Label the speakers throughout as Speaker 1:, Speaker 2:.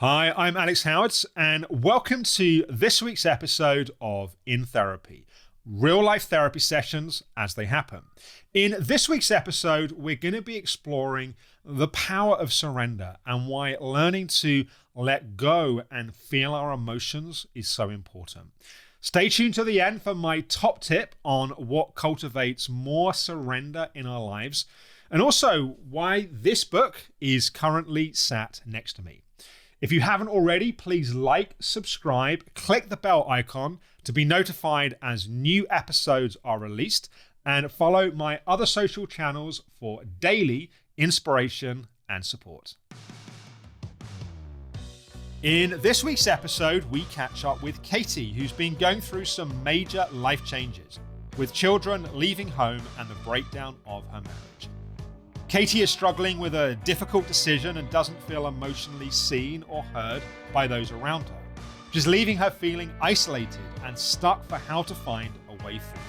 Speaker 1: Hi, I'm Alex Howard, and welcome to this week's episode of In Therapy, real life therapy sessions as they happen. In this week's episode, we're going to be exploring the power of surrender and why learning to let go and feel our emotions is so important. Stay tuned to the end for my top tip on what cultivates more surrender in our lives, and also why this book is currently sat next to me. If you haven't already, please like, subscribe, click the bell icon to be notified as new episodes are released, and follow my other social channels for daily inspiration and support. In this week's episode, we catch up with Katie, who's been going through some major life changes, with children leaving home and the breakdown of her marriage. Katie is struggling with a difficult decision and doesn't feel emotionally seen or heard by those around her, which is leaving her feeling isolated and stuck for how to find a way forward.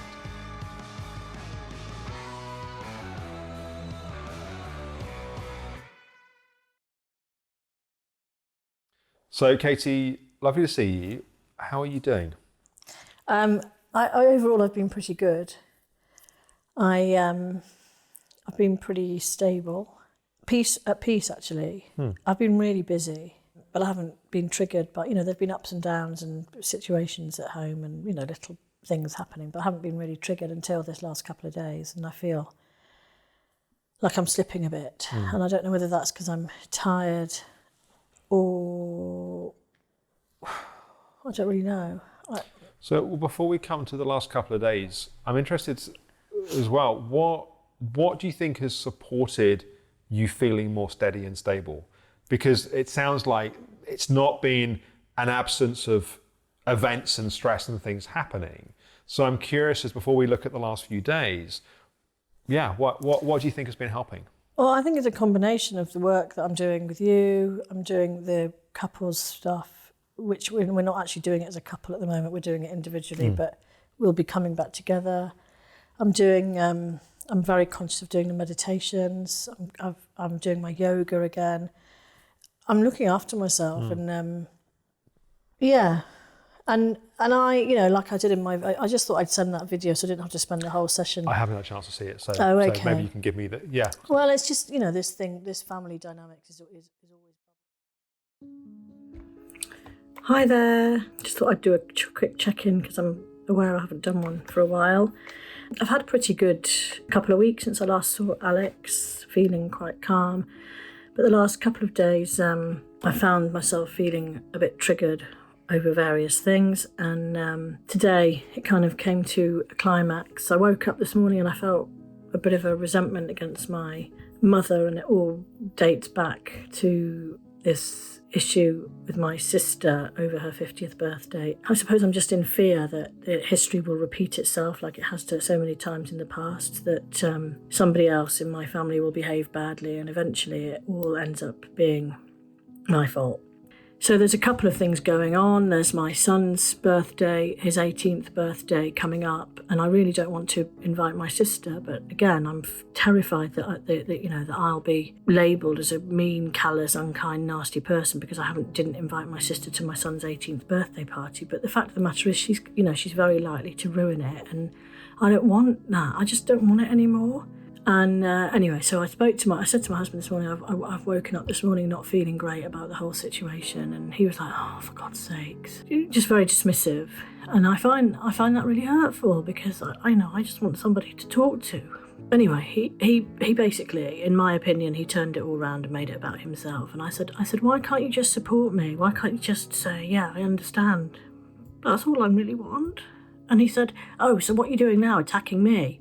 Speaker 1: So Katie, lovely to see you. How are you doing?
Speaker 2: Overall, I've been pretty good. I've been pretty stable. At peace, actually. I've been really busy, but I haven't been triggered by, there've been ups and downs and situations at home and, little things happening, but I haven't been really triggered until this last couple of days. And I feel like I'm slipping a bit. And I don't know whether that's because I'm tired or I don't really know.
Speaker 1: So before we come to the last couple of days, I'm interested as well, what do you think has supported you feeling more steady and stable? Because it sounds like it's not been an absence of events and stress and things happening. So I'm curious, as before we look at the last few days, what do you think has been helping?
Speaker 2: Well, I think it's a combination of the work that I'm doing with you. I'm doing the couples stuff, which we're not actually doing it as a couple at the moment. We're doing it individually, but we'll be coming back together. I'm very conscious of doing the meditations. I'm doing my yoga again. I'm looking after myself, and and I, like I did I just thought I'd send that video so I didn't have to spend the whole session.
Speaker 1: I haven't had a chance to see it, so,
Speaker 2: okay.
Speaker 1: So maybe you can give me the.
Speaker 2: Well, it's just this family dynamics is always. Hi there. Just thought I'd do a quick check-in because I'm aware I haven't done one for a while. I've had a pretty good couple of weeks since I last saw Alex, feeling quite calm. But the last couple of days, I found myself feeling a bit triggered over various things. And today, it kind of came to a climax. I woke up this morning and I felt a bit of a resentment against my mother, and it all dates back to this issue with my sister over her 50th birthday. I suppose I'm just in fear that history will repeat itself like it has to so many times in the past, that somebody else in my family will behave badly and eventually it all ends up being my fault. So there's a couple of things going on. There's my son's birthday, his 18th birthday coming up, and I really don't want to invite my sister. But again, I'm terrified that I'll be labelled as a mean, callous, unkind, nasty person because I didn't invite my sister to my son's 18th birthday party. But the fact of the matter is, she's very likely to ruin it, and I don't want that. I just don't want it anymore. And anyway, so I said to my husband this morning, I've woken up this morning not feeling great about the whole situation, and he was like, "Oh, for God's sakes," just very dismissive, and I find that really hurtful because I just want somebody to talk to. Anyway, he basically, in my opinion, he turned it all around and made it about himself, and I said, why can't you just support me? Why can't you just say, yeah, I understand? That's all I really want. And he said, oh, so what are you doing now, attacking me?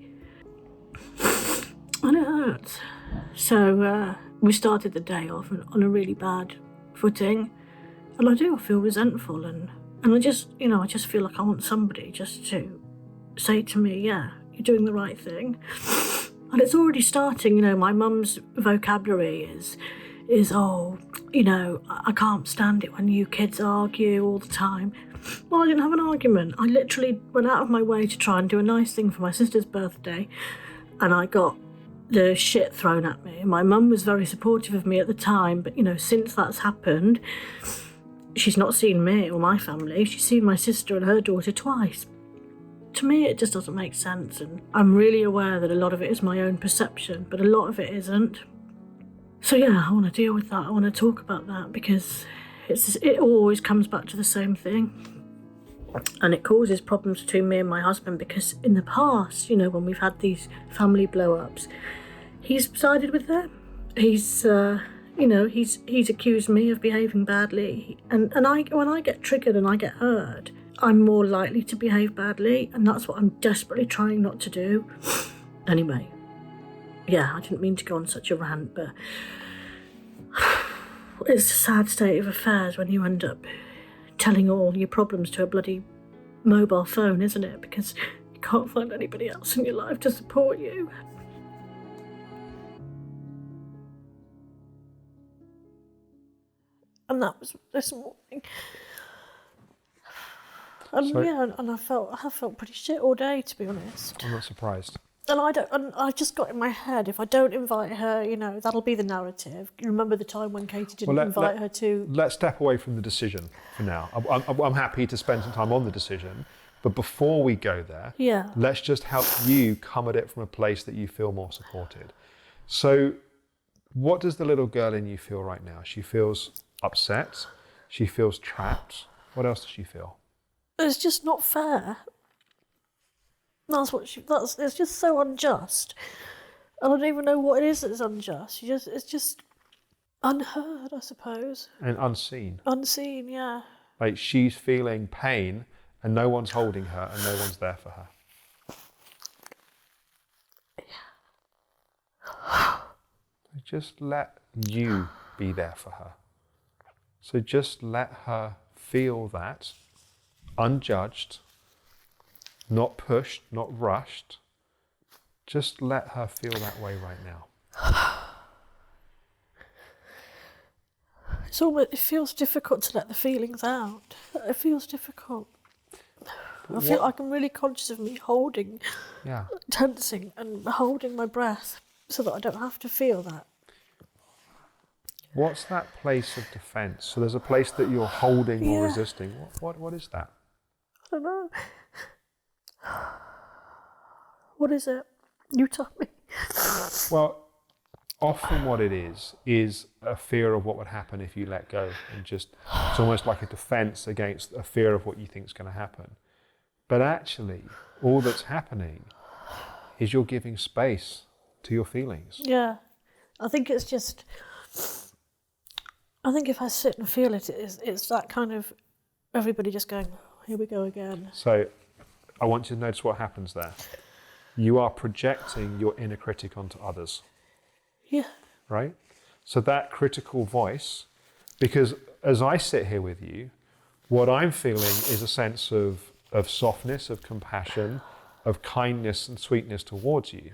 Speaker 2: And it hurts. So we started the day off on a really bad footing, and I feel resentful, and I just feel like I want somebody just to say to me, yeah, you're doing the right thing. And it's already starting. My mum's vocabulary is I can't stand it when you kids argue all the time. Well, I didn't have an argument. I literally went out of my way to try and do a nice thing for my sister's birthday, and I got the shit thrown at me. My mum was very supportive of me at the time, but, since that's happened, she's not seen me or my family. She's seen my sister and her daughter twice. To me, it just doesn't make sense, and I'm really aware that a lot of it is my own perception, but a lot of it isn't. So yeah, I want to deal with that. I want to talk about that, because it always comes back to the same thing. And it causes problems between me and my husband, because in the past, when we've had these family blow-ups, he's sided with them. He's accused me of behaving badly. And when I get triggered and I get hurt, I'm more likely to behave badly, and that's what I'm desperately trying not to do. Anyway, yeah, I didn't mean to go on such a rant, but it's a sad state of affairs when you end up telling all your problems to a bloody mobile phone, isn't it? Because you can't find anybody else in your life to support you. And that was this morning. And I felt pretty shit all day, to be honest.
Speaker 1: I'm not surprised.
Speaker 2: And I just got in my head, if I don't invite her, that'll be the narrative. You remember the time when Katie didn't invite her to...
Speaker 1: Let's step away from the decision for now. I'm happy to spend some time on the decision, but before we go there, let's just help you come at it from a place that you feel more supported. So what does the little girl in you feel right now? She feels upset. She feels trapped. What else does she feel?
Speaker 2: It's just not fair. It's just so unjust. I don't even know what it is that's unjust. It's just unheard, I suppose.
Speaker 1: And unseen.
Speaker 2: Unseen, yeah.
Speaker 1: Like, she's feeling pain and no one's holding her and no one's there for her. Yeah. Just let you be there for her. So just let her feel that, unjudged, not pushed, not rushed. Just let her feel that way right now.
Speaker 2: It feels difficult to let the feelings out. It feels difficult. I'm really conscious of me holding, tensing and holding my breath so that I don't have to feel that.
Speaker 1: What's that place of defence? So there's a place that you're holding or resisting. What is that?
Speaker 2: I don't know. What is it? You tell me.
Speaker 1: Well, often what it is a fear of what would happen if you let go, and it's almost like a defence against a fear of what you think is going to happen. But actually, all that's happening is you're giving space to your feelings.
Speaker 2: Yeah, I think it's just. I think if I sit and feel it, it's that kind of everybody just going, here we go again.
Speaker 1: So I want you to notice what happens there. You are projecting your inner critic onto others.
Speaker 2: Yeah.
Speaker 1: Right? So that critical voice, because as I sit here with you, what I'm feeling is a sense of softness, of compassion, of kindness and sweetness towards you.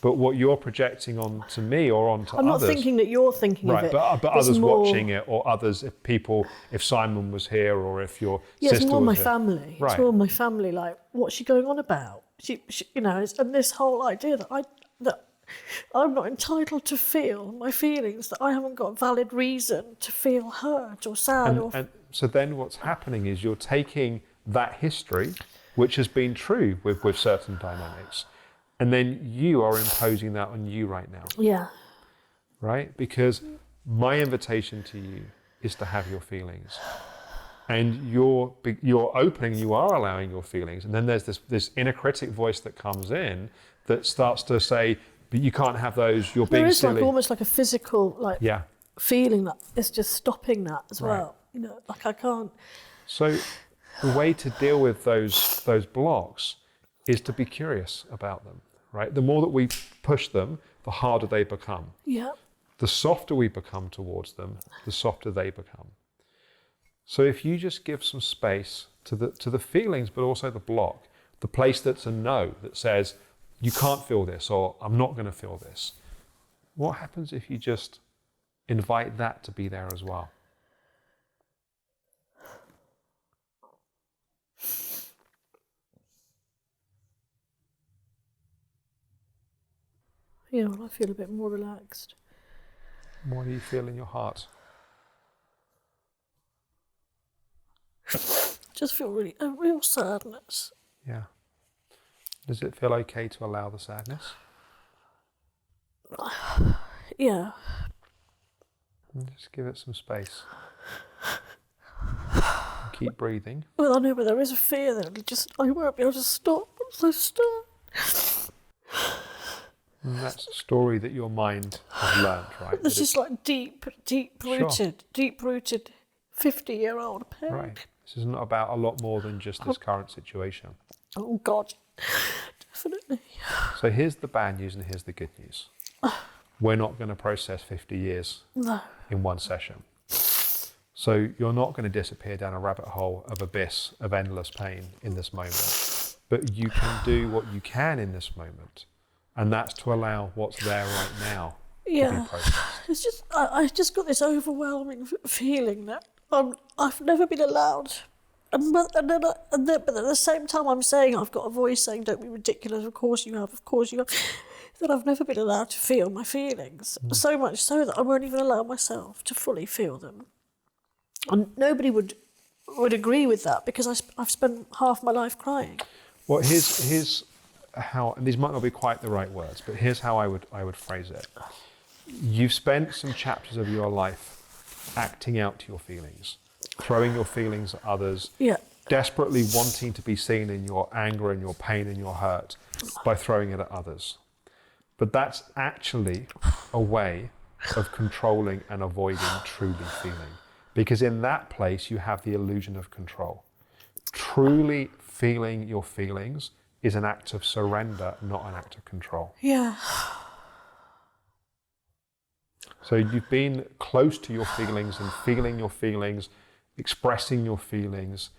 Speaker 1: But what you're projecting onto me or onto others...
Speaker 2: I'm not thinking that you're thinking of it.
Speaker 1: But others watching it, or others, if Simon was here, or if your sister was here.
Speaker 2: It's more my family. Right. It's more my family, like, what's she going on about? She and this whole idea that I'm not entitled to feel my feelings, that I haven't got valid reason to feel hurt or sad.
Speaker 1: And so then what's happening is you're taking that history, which has been true with certain dynamics, and then you are imposing that on you right now.
Speaker 2: Yeah.
Speaker 1: Right? Because my invitation to you is to have your feelings. And you're opening, you are allowing your feelings. And then there's this inner critic voice that comes in that starts to say, but you can't have those, you're being silly.
Speaker 2: There is almost like a physical feeling that it's just stopping that as well. Like I can't.
Speaker 1: So the way to deal with those blocks is to be curious about them, right? The more that we push them, the harder they become.
Speaker 2: Yeah.
Speaker 1: The softer we become towards them, the softer they become. So if you just give some space to the feelings, but also the block, the place that's a no, that says, you can't feel this, or I'm not going to feel this. What happens if you just invite that to be there as well?
Speaker 2: Yeah, well, I feel a bit more relaxed.
Speaker 1: What do you feel in your heart?
Speaker 2: Just feel a real sadness.
Speaker 1: Yeah. Does it feel okay to allow the sadness?
Speaker 2: Yeah.
Speaker 1: And just give it some space. Keep breathing.
Speaker 2: Well, I know, but there is a fear that I won't be able to stop once I start.
Speaker 1: And that's a story that your mind has learned, right?
Speaker 2: This is like deep-rooted 50-year-old pain.
Speaker 1: Right. This is not about a lot more than just this current situation.
Speaker 2: Oh, God. Definitely.
Speaker 1: So here's the bad news and here's the good news. We're not going to process 50 years in one session. So you're not going to disappear down a rabbit hole of abyss of endless pain in this moment. But you can do what you can in this moment. And that's to allow what's there right now to be processed.
Speaker 2: It's just, I just got this overwhelming feeling that I've never been allowed. But at the same time, I'm saying, I've got a voice saying, don't be ridiculous, of course you have, that I've never been allowed to feel my feelings. So much so that I won't even allow myself to fully feel them. And nobody would agree with that because I've spent half my life crying.
Speaker 1: Well, here's how, and these might not be quite the right words, but here's how I would phrase it. You've spent some chapters of your life acting out your feelings, throwing your feelings at others, desperately wanting to be seen in your anger and your pain and your hurt by throwing it at others. But that's actually a way of controlling and avoiding truly feeling. Because in that place, you have the illusion of control. Truly feeling your feelings is an act of surrender, not an act of control.
Speaker 2: Yeah.
Speaker 1: So you've been close to your feelings and feeling your feelings, expressing your feelings,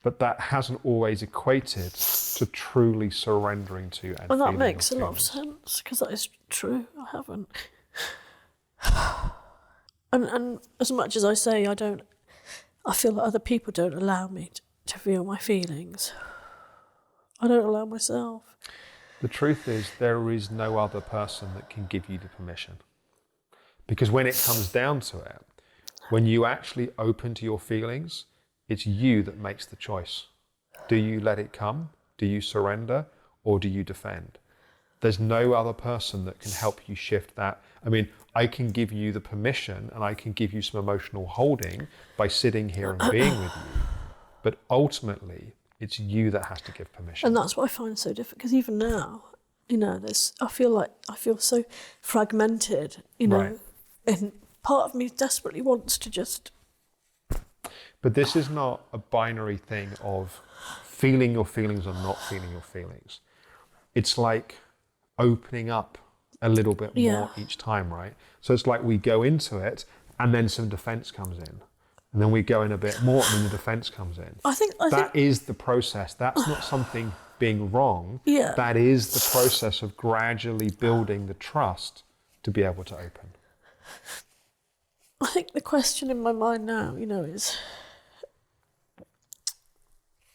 Speaker 1: but that hasn't always equated to truly surrendering to and feeling.
Speaker 2: Well, that makes a lot of sense, because that is true. I haven't. And as much as I say I feel that other people don't allow me to feel my feelings. I don't allow myself.
Speaker 1: The truth is, there is no other person that can give you the permission. Because when it comes down to it, when you actually open to your feelings, it's you that makes the choice. Do you let it come? Do you surrender? Or do you defend? There's no other person that can help you shift that. I mean, I can give you the permission and I can give you some emotional holding by sitting here and being with you. But ultimately, it's you that has to give permission.
Speaker 2: And that's what I find so difficult, because even now, I feel so fragmented,
Speaker 1: Right.
Speaker 2: and part of me desperately wants to just...
Speaker 1: But this is not a binary thing of feeling your feelings or not feeling your feelings. It's like opening up a little bit more each time, right? So it's like we go into it and then some defense comes in. And then we go in a bit more and then the defense comes in.
Speaker 2: I think
Speaker 1: That is the process. That's not something being wrong.
Speaker 2: Yeah.
Speaker 1: That is the process of gradually building the trust to be able to open.
Speaker 2: I think the question in my mind now, is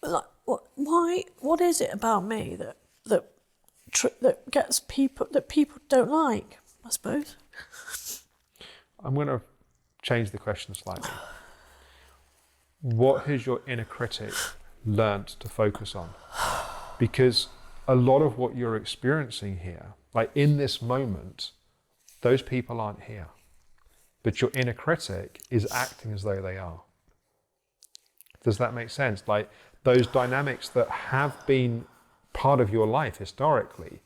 Speaker 2: like, what is it about me that gets people don't like, I suppose.
Speaker 1: I'm going to change the question slightly. What has your inner critic learnt to focus on? Because a lot of what you're experiencing here, like in this moment, those people aren't here. But your inner critic is acting as though they are. Does that make sense? Like those dynamics that have been part of your life historically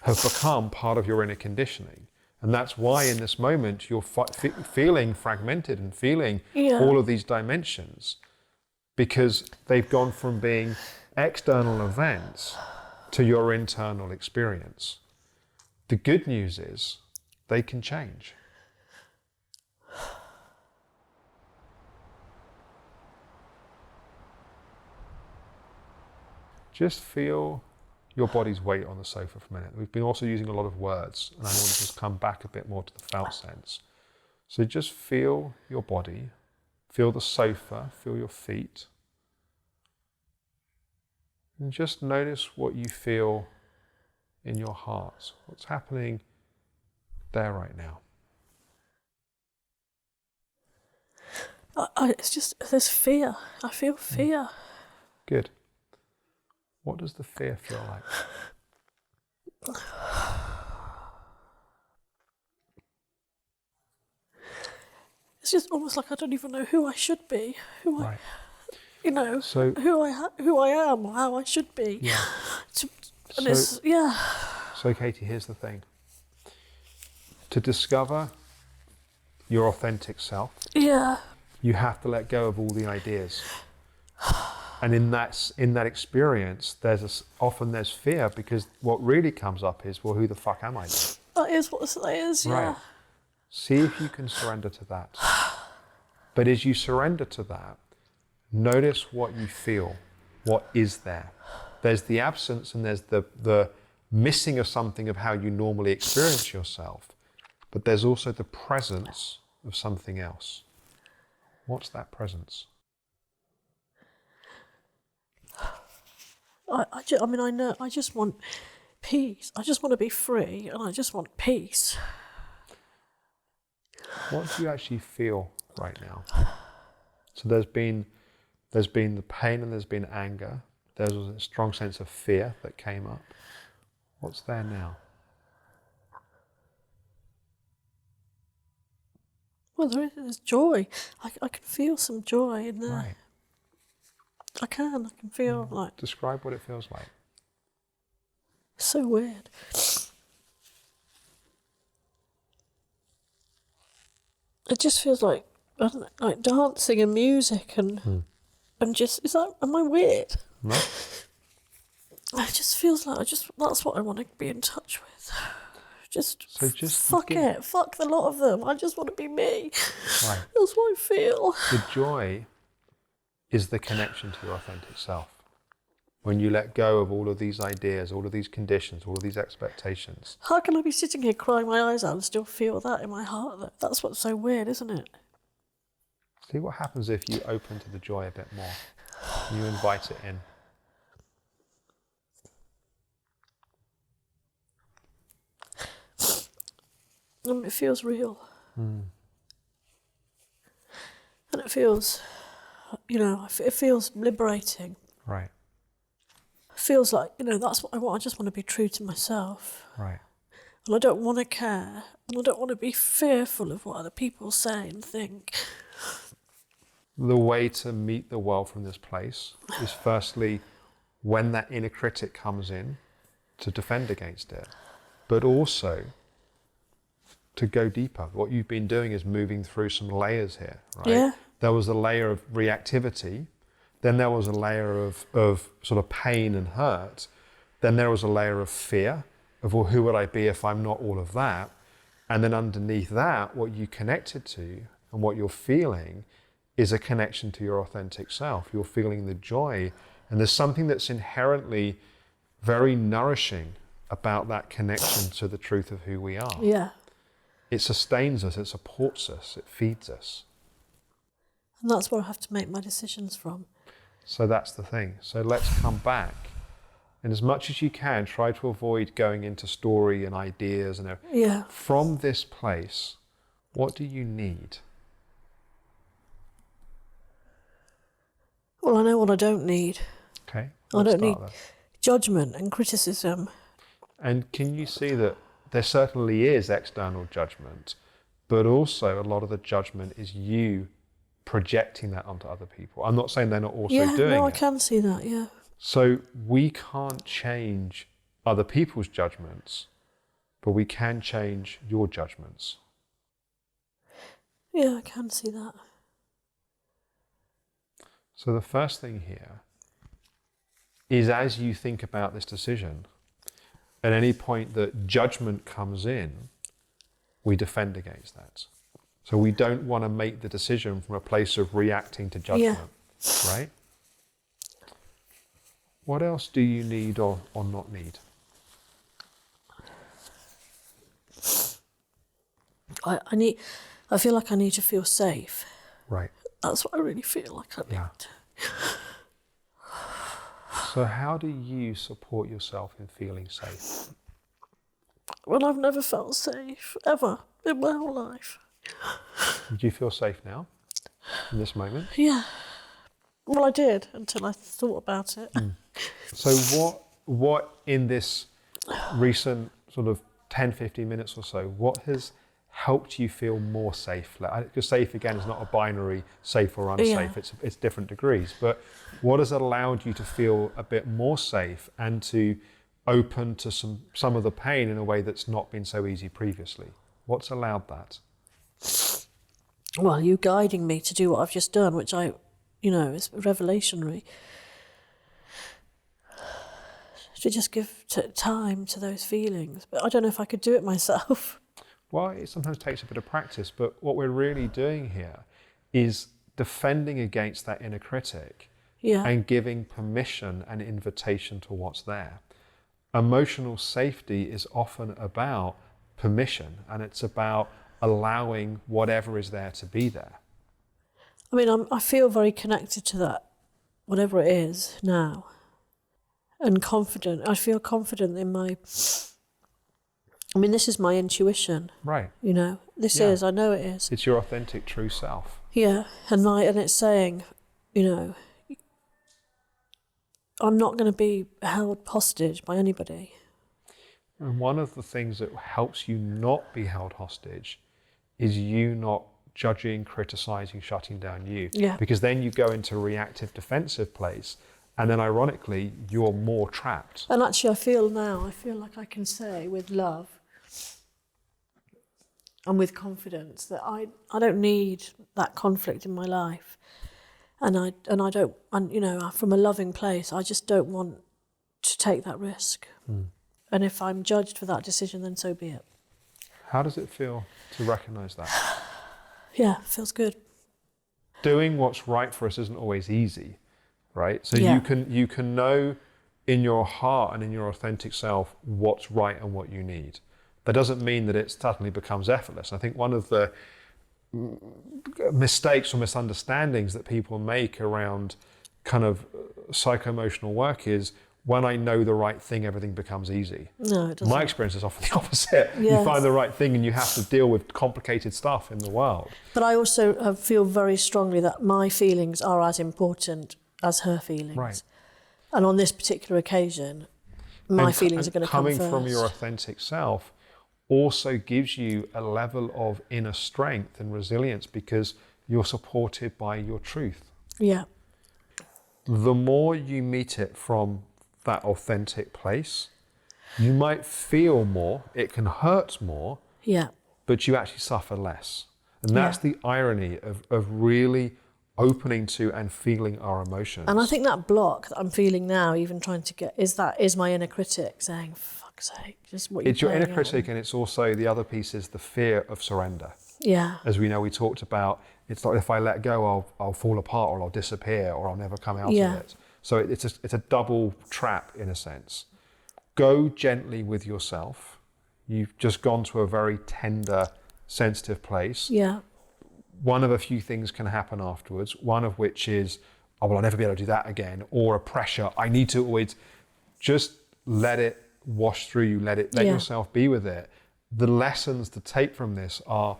Speaker 1: have become part of your inner conditioning. And that's why in this moment you're feeling fragmented and feeling all of these dimensions, because they've gone from being external events to your internal experience. The good news is they can change. Just feel your body's weight on the sofa for a minute. We've been also using a lot of words, and I want to just come back a bit more to the felt sense. So just feel your body, feel the sofa, feel your feet, and just notice what you feel in your heart. What's happening there right now?
Speaker 2: It's just, there's fear. I feel fear.
Speaker 1: Good. What does the fear feel like?
Speaker 2: It's just almost like I don't even know who I should be,
Speaker 1: Right.
Speaker 2: So, who I am, or how I should be.
Speaker 1: Yeah. So, Katie, here's the thing. To discover your authentic self, you have to let go of all the ideas. And in that experience, often there's fear, because what really comes up is, well, who the fuck am I?
Speaker 2: That is what it is, yeah.
Speaker 1: Right. See if you can surrender to that. But as you surrender to that, notice what you feel. What is there? There's the absence, and there's the missing of something of how you normally experience yourself. But there's also the presence of something else. What's that presence?
Speaker 2: I just want peace. I just want to be free, and I just want peace.
Speaker 1: What do you actually feel right now? So there's been the pain, and there's been anger. There's a strong sense of fear that came up. What's there now?
Speaker 2: Well, there's joy. I can feel some joy in there.
Speaker 1: Right.
Speaker 2: I can feel like...
Speaker 1: Describe what it feels like.
Speaker 2: So weird. It just feels like, I don't know, like dancing and music and just, am I weird?
Speaker 1: No.
Speaker 2: It just feels like that's what I want to be in touch with. Just fuck it. Fuck the lot of them. I just want to be me.
Speaker 1: Right.
Speaker 2: That's what I feel.
Speaker 1: The joy is the connection to your authentic self. When you let go of all of these ideas, all of these conditions, all of these expectations.
Speaker 2: How can I be sitting here crying my eyes out and still feel that in my heart? That's what's so weird, isn't it?
Speaker 1: See what happens if you open to the joy a bit more. You invite it in.
Speaker 2: It feels real. And it feels, it feels liberating.
Speaker 1: Right.
Speaker 2: It feels like, that's what I want. I just want to be true to myself.
Speaker 1: Right.
Speaker 2: And I don't want to care. And I don't want to be fearful of what other people say and think.
Speaker 1: The way to meet the world from this place is, firstly, when that inner critic comes in, to defend against it, but also to go deeper. What you've been doing is moving through some layers here, right?
Speaker 2: Yeah.
Speaker 1: There was a layer of reactivity, then there was a layer of sort of pain and hurt, then there was a layer of fear of, well, who would I be if I'm not all of that? And then underneath that, what you connected to and what you're feeling is a connection to your authentic self. You're feeling the joy, and there's something that's inherently very nourishing about that connection to the truth of who we are.
Speaker 2: Yeah.
Speaker 1: It sustains us, it supports us, it feeds us.
Speaker 2: And that's where I have to make my decisions from.
Speaker 1: So that's the thing. So let's come back. And as much as you can, try to avoid going into story and ideas and everything.
Speaker 2: Yeah.
Speaker 1: From this place, what do you need?
Speaker 2: Well, I know what I don't need.
Speaker 1: Okay.
Speaker 2: I don't need judgment and criticism.
Speaker 1: And can you see that there certainly is external judgment, but also a lot of the judgment is you projecting that onto other people. I'm not saying they're not also doing it.
Speaker 2: Yeah, no, I can see that, yeah.
Speaker 1: So we can't change other people's judgments, but we can change your judgments.
Speaker 2: Yeah, I can see that.
Speaker 1: So the first thing here is, as you think about this decision, at any point that judgment comes in, we defend against that. So we don't want to make the decision from a place of reacting to judgment, right? What else do you need or not need?
Speaker 2: I feel like I need to feel safe.
Speaker 1: Right.
Speaker 2: That's what I really feel like I need.
Speaker 1: Yeah. So how do you support yourself in feeling safe?
Speaker 2: Well, I've never felt safe, ever, in my whole life.
Speaker 1: Do you feel safe now, in this moment?
Speaker 2: Yeah. Well, I did, until I thought about it.
Speaker 1: So what in this recent sort of 10, 15 minutes or so, what has helped you feel more safe? Because safe, again, is not a binary safe or unsafe.
Speaker 2: Yeah.
Speaker 1: It's different degrees. But what has allowed you to feel a bit more safe and to open to some of the pain in a way that's not been so easy previously? What's allowed that?
Speaker 2: Well, you guiding me to do what I've just done, which is revelationary. To just give time to those feelings. But I don't know if I could do it myself.
Speaker 1: Well, it sometimes takes a bit of practice, but what we're really doing here is defending against that inner critic and giving permission and invitation to what's there. Emotional safety is often about permission, and it's about allowing whatever is there to be there.
Speaker 2: I mean, I feel very connected to that, whatever it is now, and confident. I feel confident in this is my intuition.
Speaker 1: Right.
Speaker 2: This is, I know it is.
Speaker 1: It's your authentic true self.
Speaker 2: Yeah, and it's saying, I'm not going to be held hostage by anybody.
Speaker 1: And one of the things that helps you not be held hostage is you not judging, criticizing, shutting down you.
Speaker 2: Yeah.
Speaker 1: Because then you go into a reactive, defensive place, and then ironically, you're more trapped.
Speaker 2: And actually, I feel like I can say with love and with confidence that I don't need that conflict in my life. And I don't, from a loving place, I just don't want to take that risk. And if I'm judged for that decision, then so be it.
Speaker 1: How does it feel to recognize that?
Speaker 2: Yeah, it feels good.
Speaker 1: Doing what's right for us isn't always easy, right? So
Speaker 2: Yeah.
Speaker 1: you can know in your heart and in your authentic self what's right and what you need. That doesn't mean that it suddenly becomes effortless. I think one of the mistakes or misunderstandings that people make around kind of psycho-emotional work is, when I know the right thing, everything becomes easy.
Speaker 2: No, it doesn't.
Speaker 1: My experience is often the opposite.
Speaker 2: Yes.
Speaker 1: You find the right thing and you have to deal with complicated stuff in the world.
Speaker 2: But I also feel very strongly that my feelings are as important as her feelings.
Speaker 1: Right.
Speaker 2: And on this particular occasion, my feelings are going to come first.
Speaker 1: Coming from your authentic self also gives you a level of inner strength and resilience because you're supported by your truth.
Speaker 2: Yeah.
Speaker 1: The more you meet it from that authentic place, you might feel more, it can hurt more, but you actually suffer less. And that's the irony of really opening to and feeling our emotions.
Speaker 2: And I think that block that I'm feeling now, even trying to get, is my inner critic saying, fuck's sake, just what you're
Speaker 1: It's your inner
Speaker 2: playing
Speaker 1: critic,
Speaker 2: out.
Speaker 1: and it's also, the other piece is the fear of surrender.
Speaker 2: Yeah.
Speaker 1: As we know, we talked about, it's like if I let go, I'll fall apart, or I'll disappear, or I'll never come out of it. So it's a double trap in a sense. Go gently with yourself. You've just gone to a very tender, sensitive place.
Speaker 2: Yeah.
Speaker 1: One of a few things can happen afterwards. One of which is, oh, well, I'll never be able to do that again. Or a pressure, I need to always just let it wash through you. Let yourself be with it. The lessons to take from this are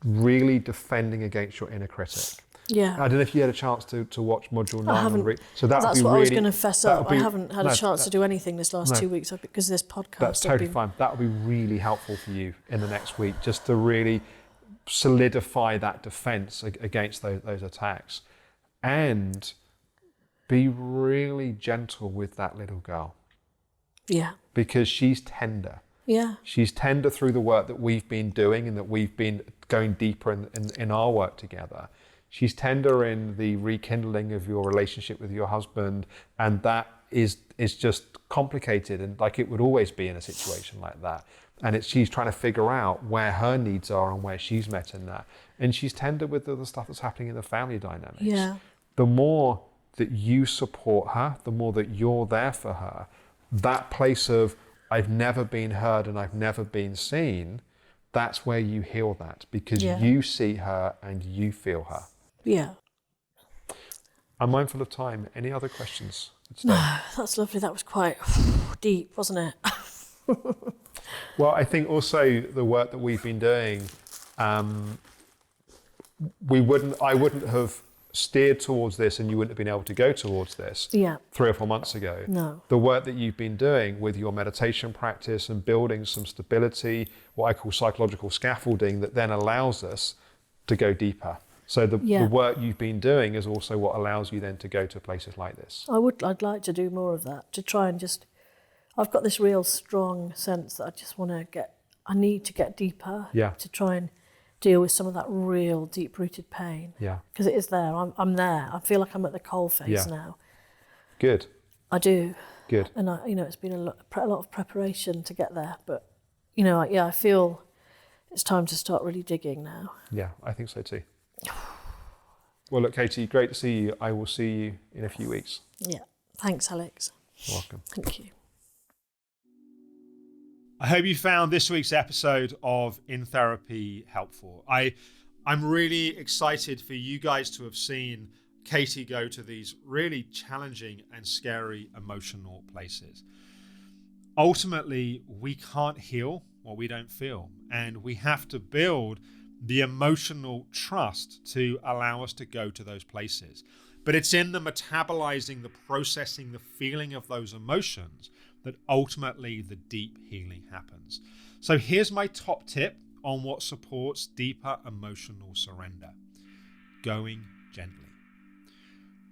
Speaker 1: really defending against your inner critic.
Speaker 2: Yeah.
Speaker 1: I don't know if you had a chance to watch module 9.
Speaker 2: I haven't.
Speaker 1: So
Speaker 2: That's what I was going to fess up. I haven't had a chance
Speaker 1: to
Speaker 2: to do anything this last 2 weeks because of this podcast.
Speaker 1: That's totally fine. That would be really helpful for you in the next week, just to really solidify that defense against those attacks, and be really gentle with that little girl.
Speaker 2: Yeah.
Speaker 1: Because she's tender.
Speaker 2: Yeah.
Speaker 1: She's tender through the work that we've been doing and that we've been going deeper in our work together. She's tender in the rekindling of your relationship with your husband, and that is just complicated, and like it would always be in a situation like that. And she's trying to figure out where her needs are and where she's met in that. And she's tender with the stuff that's happening in the family dynamics.
Speaker 2: Yeah.
Speaker 1: The more that you support her, the more that you're there for her, that place of, I've never been heard and I've never been seen, that's where you heal that, because you see her and you feel her.
Speaker 2: Yeah.
Speaker 1: I'm mindful of time. Any other questions?
Speaker 2: No, that's lovely. That was quite deep, wasn't it?
Speaker 1: Well, I think also the work that we've been doing, I wouldn't have steered towards this and you wouldn't have been able to go towards this 3 or 4 months ago.
Speaker 2: No.
Speaker 1: The work that you've been doing with your meditation practice and building some stability, what I call psychological scaffolding, that then allows us to go deeper. So the work you've been doing is also what allows you then to go to places like this.
Speaker 2: I'd like to do more of that, to try and just, I've got this real strong sense that I need to get deeper to try and deal with some of that real deep-rooted pain.
Speaker 1: Yeah.
Speaker 2: Because it is there. I'm there. I feel like I'm at the coalface now.
Speaker 1: Good.
Speaker 2: I do.
Speaker 1: Good.
Speaker 2: And it's been a lot of preparation to get there. But I feel it's time to start really digging now.
Speaker 1: Yeah, I think so too. Well, look, Katie, great to see you. I will see you in a few weeks.
Speaker 2: Yeah. Thanks, Alex.
Speaker 1: You're welcome.
Speaker 2: Thank you.
Speaker 1: I hope you found this week's episode of In Therapy helpful. I'm really excited for you guys to have seen Katie go to these really challenging and scary emotional places. Ultimately, we can't heal what we don't feel, and we have to build the emotional trust to allow us to go to those places. But it's in the metabolizing, the processing, the feeling of those emotions that ultimately the deep healing happens. So here's my top tip on what supports deeper emotional surrender: going gently.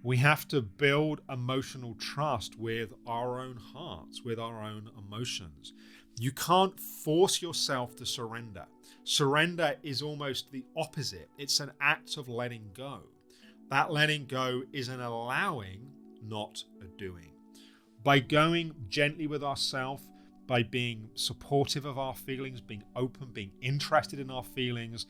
Speaker 1: We have to build emotional trust with our own hearts, with our own emotions. You can't force yourself to surrender. Surrender is almost the opposite. It's an act of letting go. That letting go is an allowing, not a doing. By going gently with ourselves, by being supportive of our feelings, being open, being interested in our feelings,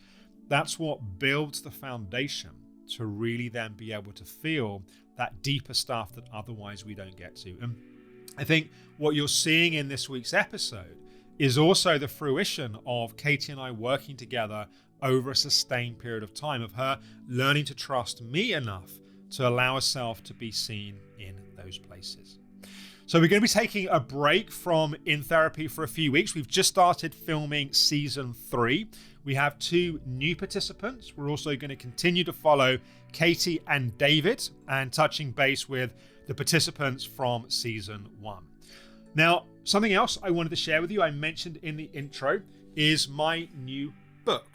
Speaker 1: that's what builds the foundation to really then be able to feel that deeper stuff that otherwise we don't get to. And I think what you're seeing in this week's episode is also the fruition of Katie and I working together over a sustained period of time, of her learning to trust me enough to allow herself to be seen in those places. So we're going to be taking a break from In Therapy for a few weeks. We've just started filming season 3. We have 2 new participants. We're also going to continue to follow Katie and David and touching base with the participants from season 1. Now, something else I wanted to share with you, I mentioned in the intro, is my new book.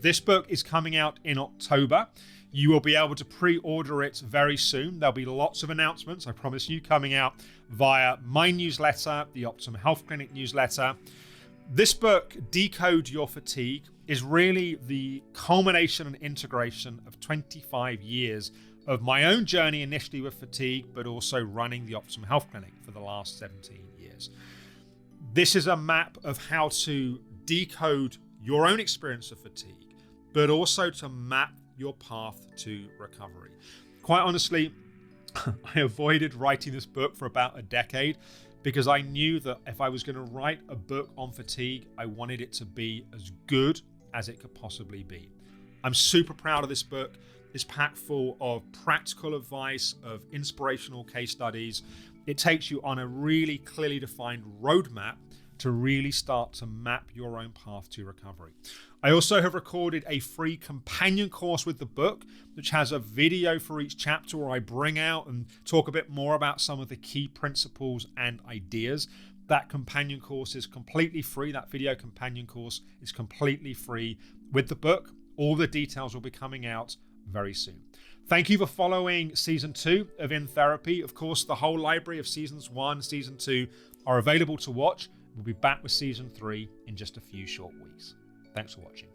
Speaker 1: This book is coming out in October. You will be able to pre-order it very soon. There'll be lots of announcements, I promise you, coming out via my newsletter, the Optimum Health Clinic newsletter. This book, Decode Your Fatigue, is really the culmination and integration of 25 years of my own journey, initially with fatigue, but also running the Optimum Health Clinic for the last 17 years. This is a map of how to decode your own experience of fatigue, but also to map your path to recovery. Quite honestly, I avoided writing this book for about a decade because I knew that if I was going to write a book on fatigue, I wanted it to be as good as it could possibly be. I'm super proud of this book. It's packed full of practical advice, of inspirational case studies. It takes you on a really clearly defined roadmap to really start to map your own path to recovery. I also have recorded a free companion course with the book, which has a video for each chapter where I bring out and talk a bit more about some of the key principles and ideas. That companion course is completely free. That video companion course is completely free with the book. All the details will be coming out very soon. Thank you for following season 2 of In Therapy. Of course, the whole library of seasons 1, season 2 are available to watch. We'll be back with season 3 in just a few short weeks. Thanks for watching.